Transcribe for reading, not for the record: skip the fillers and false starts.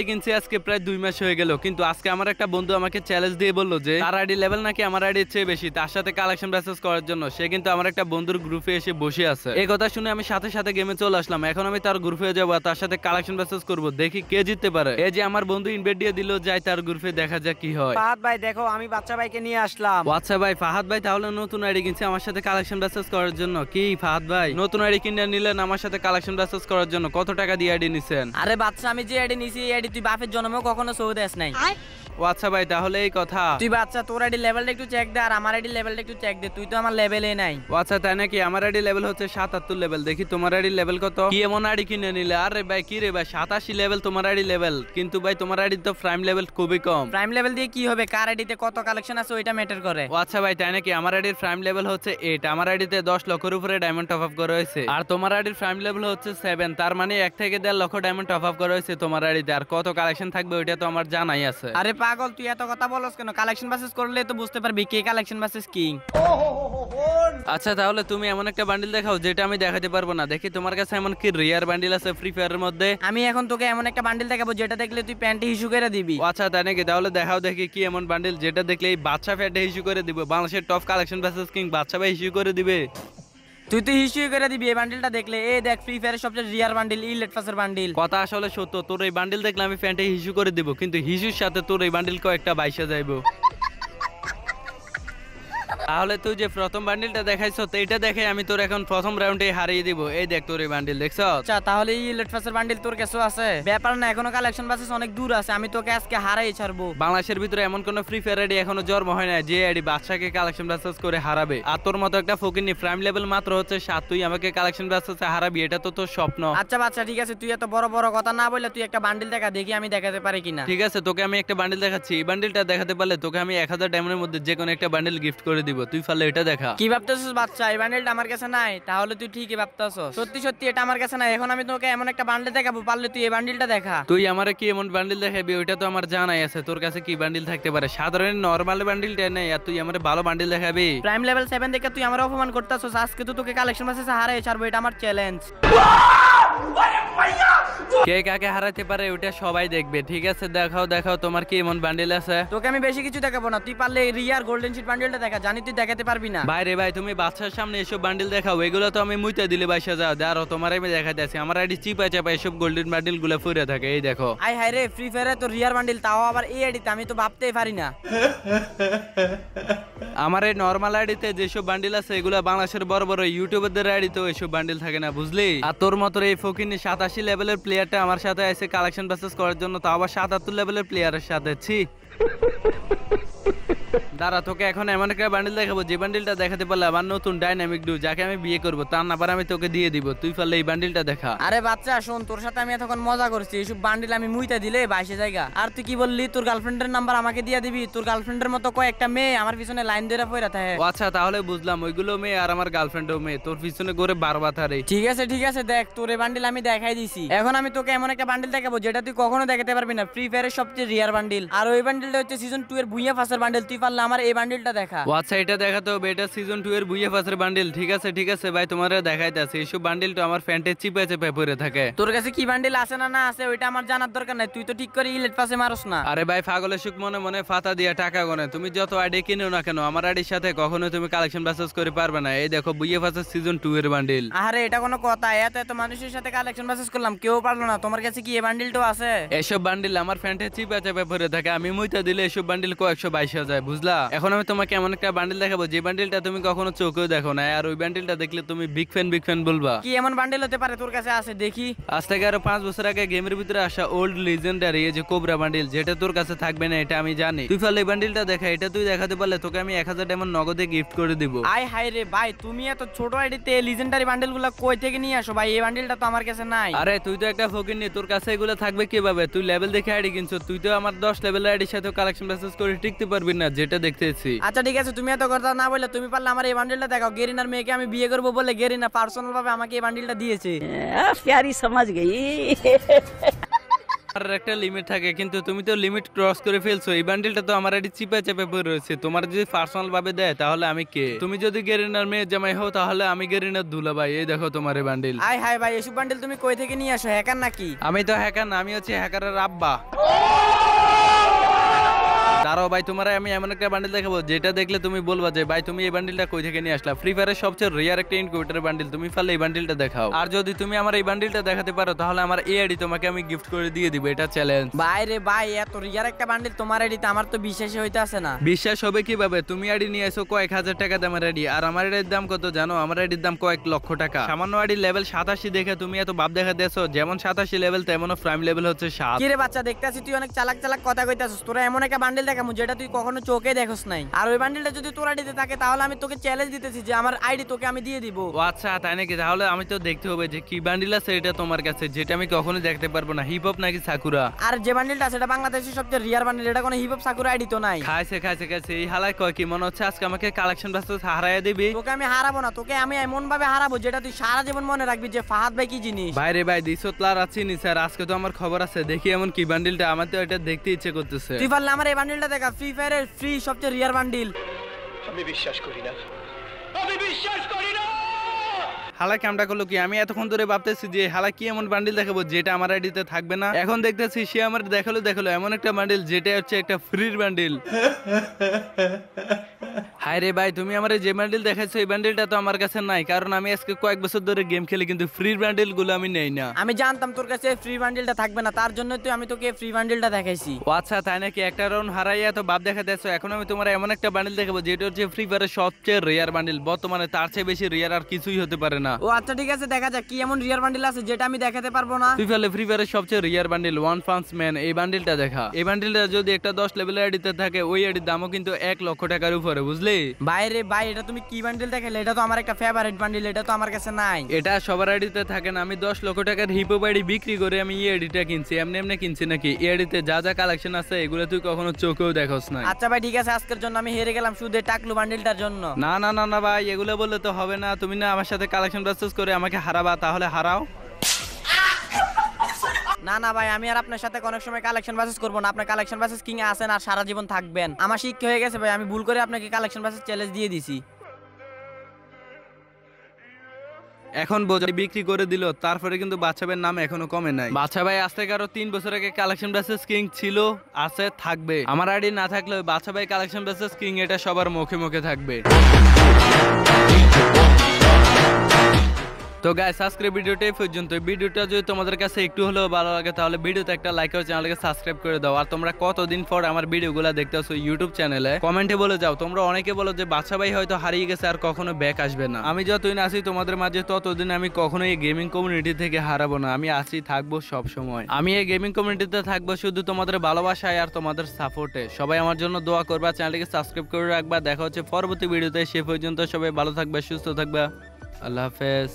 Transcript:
কিনছি আজকে প্রায় 2 মাস হয়ে গেল, কিন্তু আজকে আমার একটা বন্ধু আমাকে চ্যালেঞ্জ দিয়ে বললো যে তার আইডি লেভেল নাকি আমার আইডির চেয়ে বেশি, তার সাথে কালেকশন ব্যাসেস করার জন্য। সে কিন্তু আমার একটা বন্ধুর গ্রুপে এসে বসে আছে। এই কথা শুনে আমি সাথে সাথে গেমে চলে আসলাম। এখন আমি তার গ্রুপে যাবো, তার সাথে কালেকশন ব্যাসেস করবো, দেখি কে জিততে পারে। এই যে আমার বন্ধু ইনভাইট দিয়ে দিল, যাই তার গ্রুপে দেখা যাক কি হয়। ফাহাদ ভাই দেখো, আমি বাচ্চা ভাইকে নিয়ে আসলাম। আচ্ছা ভাই, ফাহাদ ভাই তাহলে নতুন আইডি কিনছে আমার সাথে কালেকশন ব্যাসেস করার জন্য। কি ফাহাদ ভাই নতুন আইডি কিনে নিলেন আমার সাথে কালেকশন ব্যাসেস করার জন্য? কত টাকা দিয়ে আইডি নিছেন? আরে বাচ্চা, আমি যে আইডি নিছি এই আইডি তুই বাপের জন্মেও কখনো সৌদে আস নাই। ও আচ্ছা ভাই, তাহলে এই কথা। তুই বাচ্চা, তোর আইডি লেভেলটা একটু চেক দে আর আমার আইডি লেভেলটা একটু চেক দে। তুই তো আমার লেভেলে নাই। ও আচ্ছা তাই নাকি? আমার আইডি লেভেল হচ্ছে 77 লেভেল। দেখি তোমার আইডি লেভেল কত। কি এমন আইডি কিনে নিলে? আরে ভাই কি রে ভাই, 87 লেভেল তোমার আইডি লেভেল, কিন্তু ভাই তোমার আইডি তো প্রাইম লেভেল খুবই কম। প্রাইম লেভেল দিয়ে কি হবে? কার আইডিতে কত কালেকশন আছে ওইটা ম্যাটার করে। ও আচ্ছা ভাই তাই নাকি? আমার আইডির প্রাইম লেভেল হচ্ছে 8। আমার আইডিতে 10 লক্ষের উপরে ডায়মন্ড টপ আপ করা হয়েছে। আর তোমার আইডির প্রাইম লেভেল হচ্ছে 7, তার মানে 1 থেকে 1.5 লক্ষ ডায়মন্ড টপ আপ করা হয়েছে তোমার আইডিতে। আর কত কালেকশন থাকবে ওইটা তো আমার জানাই আছে। আরে পাগল, তুই এত কথা বলছ কেন? কালেকশন বাসেস করলে তো বুঝতে পারবি কে কালেকশন বাসেস কিং। আচ্ছা তাহলে তুমি এমন একটা বান্ডিল দেখাও যেটা আমি দেখাতে পারবো না। দেখি তোমার কাছে এমন কি রিয়ার বান্ডিল আছে ফ্রি ফায়ারের মধ্যে। আমি এখন তোকে এমন একটা বান্ডিল দেখাবো যেটা দেখলে তুই প্যান্টে ইস্যু করে দিবি। আচ্ছা তাই নাকি? তাহলে দেখাও দেখি কি এমন বান্ডিল যেটা দেখলে এই বাচ্চা ফ্যাটে ইস্যু করে দিবে। বাংলাদেশের টপ কালেকশন ভার্সেস কিং বাচ্চা ভাই ইস্যু করে দিবে। তুই তো ইস্যু করে দিবি এই বান্ডিলটা দেখলে। এই দেখ, ফ্রি ফায়ারের সবচেয়ে রিয়ার বান্ডিল, ইলেট পাসের বান্ডিল। কথা আসলে সত্য, তোর এই বান্ডিল দেখলে আমি প্যান্টে ইস্যু করে দিব, কিন্তু হিসুর সাথে তোর এই বান্ডিল কয়েকটা বাইসা যাইবো। তাহলে তুই যে প্রথম বান্ডিলটা দেখাইছো এইটা দেখে আমি তোর এখন প্রথম রাউন্ডে হারিয়ে দিব। এই দেখ তোর এই বান্ডিল দেখছো। আচ্ছা তাহলে এই ইলেট পাসের বান্ডিল তোর কাছে আছে? ব্যাপার না, এখনো কালেকশন বাসেস অনেক দূর আছে। আমি তোকে আজকে হারাই ছাড়বো। বাংলাদেশের ভিতরে এমন কোন ফ্রি ফায়ার আইডি এখনো জন্ম হয় না যে আইডি বাদশাকে কালেকশন বাসেস করে হারাবে। আর তোর মতো একটা ফকিনি প্রাইম লেভেল মাত্র হচ্ছে 7, তুই আমাকে কালেকশন বাসেসে হারাবি, এটা তো তোর স্বপ্ন। আচ্ছা বাচ্চা ঠিক আছে, তুই এত বড় বড় কথা না বললে তুই একটা বান্ডিল দেখা, দেখি আমি দেখাতে পারি কিনা। ঠিক আছে, তোকে আমি একটা বান্ডিল দেখাচ্ছি। এই বান্ডিলটা দেখাতে পারলে তোকে আমি 1000 ডায়মন্ডের মধ্যে যে কোনো একটা বান্ডিল গিফট করে দিব। তুই পারলে এটা দেখা। কি ভাবতেছিস বাচ্চা? এই বান্ডিলটা আমার কাছে নাই? তাহলে তুই ঠিকই ভাবতেছস। সত্যি সত্যি এটা আমার কাছে নাই। এখন আমি তোকে এমন একটা বান্ডিল দেখাবো, পারলে তুই এই বান্ডিলটা দেখা। তুই আমারে কি এমন বান্ডিল দেখাবি ওইটা তো আমার জানাই আছে। তোর কাছে কি বান্ডিল থাকতে পারে? সাধারণ নরমাল বান্ডিলটা নেই, আর তুই আমারে ভালো বান্ডিল দেখাবি। প্রাইম লেভেল 7 দেখে তুই আমার অপমান করতেছস। আজকে তো তোকে কালেকশন বাসেসে হারাই ছাড়বো, এটা আমার চ্যালেঞ্জ। কে কাকে হারাতে পারে ওটা সবাই দেখবে। ঠিক আছে দেখাও দেখাও তোমার কি এমন বান্ডিল আছে। তোকে আমি বেশি কিছু দেখাবো না, তুই পারলে রিয়ার গোল্ডেন শিট বান্ডিলটা দেখা। জানি তুই দেখাতে পারবি না। ভাই ভাই তুমি বাচ্চার সামনে এসব বান্ডিল দেখাও, এগুলো তো আমি মুইতে দিলে বাইসা যাও। দাঁড়াও তোমার আমি দেখাতে আছি। আমার আইডি চিপা চাপা এসব গোল্ডেন বান্ডিল গুলো ফুরে থাকে। এই দেখো। আই হাই রে, ফ্রি ফায়ারে তো রিয়ার বান্ডিল, তাও আবার এই আইডিতে, আমি তো ভাবতেই পারি না। আমার এই নরমাল আইডিতে যেসব বান্ডিল আছে এগুলো বাংলাদেশের বড় বড় ইউটিউবারদের আইডিতেও এসব বান্ডিল থাকে না, বুঝলি? আর তোর মতো এই ফকিনি 87 লেভেলের প্লেয়ারটা আমার সাথে এসে কালেকশন বাসেস করার জন্য, তাও আবার 77 লেভেলের প্লেয়ারের সাথে। ছি দাঁড়া, তোকে এখন এমন একটা বান্ডিল দেখাবো যে বান্ডিলটা দেখাতে পারলে আমার নতুন ডাইনামিক ডু, যাকে আমি বিয়ে করবো, তার নাম্বার আমি তোকে দিয়ে দিব। তুই পারলে এই বান্ডিলটা দেখা। আরে বাচ্চা শোন, তোর সাথে আমি এতক্ষণ মজা করছি, এইসব বান্ডিল আমি মুইতে দিলে বাইশে জায়গা। আর তুই কি বললি তোর গার্লফ্রেন্ডের নাম্বার আমাকে দিয়ে দিবি? তোর গার্লফ্রেন্ডের মতো কয়েকটা মেয়ে আমার পিছনে লাইন ধরে পড়ে থাকে। আচ্ছা তাহলে বুঝলাম, ওইগুলো মেয়ে আর আমার গার্লফ্রেন্ডও মেয়ে, তোর পিছনে করে বারবার থারে। ঠিক আছে দেখ, তোর এই বান্ডিল আমি দেখাই দিছি। এখন আমি তোকে এমন একটা বান্ডিল দেখাবো যেটা তুই কখনো দেখাতে পারবি না। ফ্রি ফায়ারের সবচেয়ে রিয়ার বান্ডিল, আর ওই বান্ডিলটা হচ্ছে সিজন 2 এর ভুইয়া ফাসের বান্ডিল। তুই পারলে আমার এই বান্ডিলটা দেখা। আচ্ছা এটা দেখাতে হবে, এটা সিজন 2 এর ভুইয়া ফাসের বান্ডিল। ঠিক আছে ভাই তোমার দেখাইতে আছে। এইসব বান্ডিল তো আমার ফ্যান্টে চিপে চেপে পড়ে থাকে। তোর কাছে কি বান্ডিল আছে না আছে ওইটা আমার জানার দরকার নাই। তুই তো ঠিক করে ইলেট পাসে মারস না। আরে ভাই পাগলের সুখ মনে মনে ফাতা দিয়া টাকা গনে। তুমি যত আইডি কিনো না কেন আমার আইডির সাথে কখনো তুমি কালেকশন বাসেস করে পারবে না। এই দেখো ভুইয়া ফাসের সিজন 2 এর বান্ডিল। আরে এটা কোনো কথা? এত মানুষের সাথে কালেকশন বাসেস করলাম, কেউ পারলো না। তোমার কাছে কি এই বান্ডিলটাও আছে? এসব বান্ডিল আমার ফ্যান্টে চিপে চেপে পড়ে থাকে। আমি মুইতা দিলে এসব বান্ডিল কয়েকশো বাইশা যায়, বুঝলা? এখন আমি তোমাকে এমন একটা বান্ডিল দেখাবো যে বান্ডিলটা তুমি কখনো চোখেও দেখো না, আর ওই বান্ডিলটা দেখলে তুমি বিগ ফ্যান বলবা। কি এমন বান্ডিল হতে পারে তোর কাছে আছে দেখি? আজ থেকে আরো 5 বছর আগে গেমের ভিতরে আসা ওল্ড লিজেন্ডারি এই যে কোবরা বান্ডিল, যেটা তোর কাছে থাকবে না এটা আমি জানি। তুই পারলে এই বান্ডিলটা দেখা, এটা তুই দেখাতে পারলে তোকে আমি 1000 ডায়মন্ড নগদে গিফট করে দিব। আই হাই রে ভাই, তুমি এত ছোট আইডিতে লিজেন্ডারি বান্ডিলগুলো কই থেকে নিয়ে আসো ভাই? এই বান্ডিলটা তো আমার কাছে নাই। আরে তুই তো একটা ফকিন্নি, তোর কাছে এগুলো থাকবে কিভাবে? তুই লেভেল দেখে আইডি কিনছো, তুই তো আমার 10 লেভেলের আইডির সাথে কালেকশন বাসেস করে টিকতে পারবি না, যেটা দেখতেছি। আচ্ছা ঠিক আছে, তুমি এত কথা না বললে তুমি পারলে আমার এই বান্ডিলটা দেখাও। গেরিনার মেয়েকে আমি বিয়ে করবো বলে গেরিনা পার্সোনাল ভাবে আমাকে এই বান্ডিলটা দিয়েছে। प्यारी समझ गई। আর ব্যবহারের একটা লিমিট থাকে, কিন্তু তুমি তো লিমিট ক্রস করে ফেলছো। এই বান্ডিলটা তো আমার আইডি চিপে চেপে পড়ে রয়েছে। তোমার যদি পার্সোনাল ভাবে দেয় তাহলে আমি কে? তুমি যদি গেরিনার মেয়ে জামাই হও তাহলে আমি গেরিনার দুলা ভাই। এই দেখো তোমার এই বান্ডিল। আয় হায় ভাই, এসব বান্ডিল তুমি কই থেকে নিয়ে আসো? হ্যাকার নাকি? আমি তো হ্যাকার না, আমি হচ্ছে হ্যাকারের আব্বা। দাঁড়াও ভাই, তোমার আমি এমন একটা বান্ডিল দেখাবো যেটা দেখলে তুমি বলবা যে ভাই তুমি এই বান্ডিলটা কই থেকে নিয়ে আসলা। ফ্রি ফায়ারের সবচেয়ে রিয়ার একটা ইনকিউবেটর বান্ডিল, তুমি পারলে এই বান্ডিলটা দেখাও। আর যদি তুমি আমার এই বান্ডিলটা দেখাতে পারো তাহলে আমার এই আইডি তোমাকে আমি গিফট করে দিয়ে দিব। এটা চ্যালেঞ্জ। ভাই রে ভাই, এত রিয়ার একটা বান্ডিল তোমার আইডিতে আমার তো বিশ্বাসই হইতাছে না। বিশ্বাস হবে কিভাবে? তুমি আইডি নিয়ে এসো কয়েক হাজার টাকা দামের আইডি, আর আমার আইডির দাম কত জানো? আমার আইডির দাম কয়েক লক্ষ টাকা। সামান্য আইডি লেভেল 87 দেখে তুমি এত ভাব দেখা দিয়েছো। যেমন 87 লেভেল তেমনও প্রাইম লেভেল হচ্ছে 7। কি রে বাচ্চা, দেখতাছি তুই অনেক চালাক চালাক কথা কইতাছিস। তোরা এমন একটা বান্ডিল দেখামু যেটা তুই কখনো চোখে দেখোস নাই। আর ওই বান্ডিলটা যদি তোর আইডিতে থাকে তাহলে আমি তোকে চ্যালেঞ্জ দিতেছি যে আমার আইডি তোকে আমি দিয়ে দিব। ও আচ্ছা, তাই নাকি? তাহলে আমি তো দেখতে হবে যে কি বান্ডিল আছে এটা তোমার কাছে, যেটা আমি কখনো দেখতে পারবো না। হিপ হপ নাকি সাকুরা? আর যে বান্ডিলটা আছে এটা বাংলাদেশের সবচেয়ে রিয়ার বান্ডিল, এটা কোনো হিপ হপ সাকুরা আইডি তো নাই। খাইছে খাইছে খাইছে। এই হালায় কয় কি মনে হচ্ছে আজকে আমাকে কালেকশন বাসে হারাইয়া দিবি? তোকে আমি হারাবো না, তোকে আমি এমন ভাবে হারাবো যেটা তুই সারা জীবন মনে রাখবি যে ফাহাদ ভাই কি জিনিস। বাইরে ভাই দিশতলার আছি নি স্যার, আজকে তো আমার খবর আছে। দেখি এমন কি বান্ডিলটা, আমার তো এটা দেখতে ইচ্ছে করতেছে। তুই পারলে আমার এই বান্ডিলটা দেখা, ফ্রি ফায়ারের ফ্রি সবচেয়ে রিয়ার বান্ডিল। আমি বিশ্বাস করি না, আমি বিশ্বাস করি না। হালা কামটা করলো কি? আমি এতক্ষণ ধরে ভাবতেছি যে হালা কি এমন বান্ডিল দেখাবো যেটা আমার আইডিতে থাকবে না। এখন দেখতেছি সে আমার দেখালো এমন একটা বান্ডিল যেটা হচ্ছে একটা ফ্রির বান্ডিল। হায় রে ভাই, তুমি আমার যে বান্ডিল দেখাচ্ছ এই বান্ডিলটা তো আমার কাছে নাই, কারণ আমি আজকে কয়েক বছর ধরে গেম খেলি, কিন্তু ফ্রির বান্ডিল গুলো আমি নেই না। আমি জানতাম তোর কাছে ফ্রি বান্ডিলটা থাকবে না, তার জন্য তো আমি তোকে ফ্রি বান্ডিলটা দেখাইছি। ও আচ্ছা, তাই নাকি? একটা রাউন্ড হারাইয়া তো ভাব দেখা দিয়েছো। এখন আমি তোমার এমন একটা বান্ডিল দেখাবো যেটা হচ্ছে ফ্রি ফায়ারের সবচেয়ে রিয়ার বান্ডিল। বর্তমানে তার চেয়ে বেশি রিয়ার আর কিছুই হতে পারে না। ও আচ্ছা ঠিক আছে, দেখা যাক কি এমন রিয়ার বান্ডিল আছে যেটা আমি দেখাতে পারবো না। ফ্রি ফায়ারের সবচেয়ে রিয়ার বান্ডিল ওয়ান পাঞ্চ ম্যান, এই বান্ডিলটা দেখা। এই বান্ডিলটা যদি একটা 10 লেভেলের আইডিতে থাকে ওই আইডির দামও কিন্তু 1 লক্ষ টাকার উপরে, বুঝলি? বাইরে ভাই, এটা তুমি কি বান্ডিল দেখাইলে? এটা তো আমার একটা ফেভারিট বান্ডিল, এটা তো আমার কাছে নাই। এটা সবার আইডিতে থাকে না। আমি 10 লক্ষ টাকার হিপো আইডি বিক্রি করে আমি এই আইডিটা কিনছি। এমনি এমনি কিনছি নাকি? এই আইডিতে যা যা কালেকশন আছে এগুলো তুই কখনো চোখেও দেখোস না। আচ্ছা ভাই ঠিক আছে, আজকের জন্য আমি হেরে গেলাম শুধু এই টাকলু বান্ডিলটার জন্য। না না না না ভাই, এগুলো বললে তো হবে না। তুমি না আমার সাথে কালেকশন বাসেস করে আমাকে হারাবা, তাহলে হারাও। না না ভাই, আমি আর আপনার সাথে অনেক সময় কালেকশন বাসেস করবো না। আপনার কালেকশন বাসেস কিং এ আছেন আর সারা জীবন থাকবেন। আমার শিক্ষা হয়ে গেছে ভাই, আমি ভুল করে আপনাকে কালেকশন বাসেস চ্যালেঞ্জ দিয়ে দিছি। এখন বোঝাই বিক্রি করে দিল, তারপরে কিন্তু বাচ্চা ভাইয়ের নাম এখনো কমে নাই। বাচ্চা ভাই আজ থেকে আরো 3 বছর আগে কালেকশন বাসেস কিং ছিল, আছে, থাকবে। আমার আইডি না থাকলে বাচ্চা ভাই কালেকশন বাসেস কিং এটা সবার মুখে মুখে থাকবে। তো গাইস, আজকের ভিডিওটা এই পর্যন্ত। ভিডিওটা যদি তোমাদের কাছে একটু হলেও ভালো লাগে তাহলে ভিডিওতে একটা লাইক করে চ্যানেলকে সাবস্ক্রাইব করে দাও। আর তোমরা কতদিন পর আমার ভিডিওগুলো দেখতেছো ইউটিউব চ্যানেলে, কমেন্টে বলে যাও। তোমরা অনেকে বলো যে বাচ্চা ভাই হয়তো হারিয়ে গেছে আর কখনো ব্যাক আসবে না। আমি যতদিন আছি তোমাদের মাঝে ততদিন আমি কখনো এই গেমিং কমিউনিটি থেকে হারাবো না। আমি আছি, থাকবো সব সময়। আমি এই গেমিং কমিউনিটিতে থাকবো শুধু তোমাদের ভালোবাসায় আর তোমাদের সাপোর্টে। সবাই আমার জন্য দোয়া করবা, চ্যানেলকে সাবস্ক্রাইব করে রাখবা। দেখা হচ্ছে পরবর্তী ভিডিওতে। সে পর্যন্ত সবাই ভালো থাকবে, সুস্থ থাকবে। আল্লাহ হাফেজ।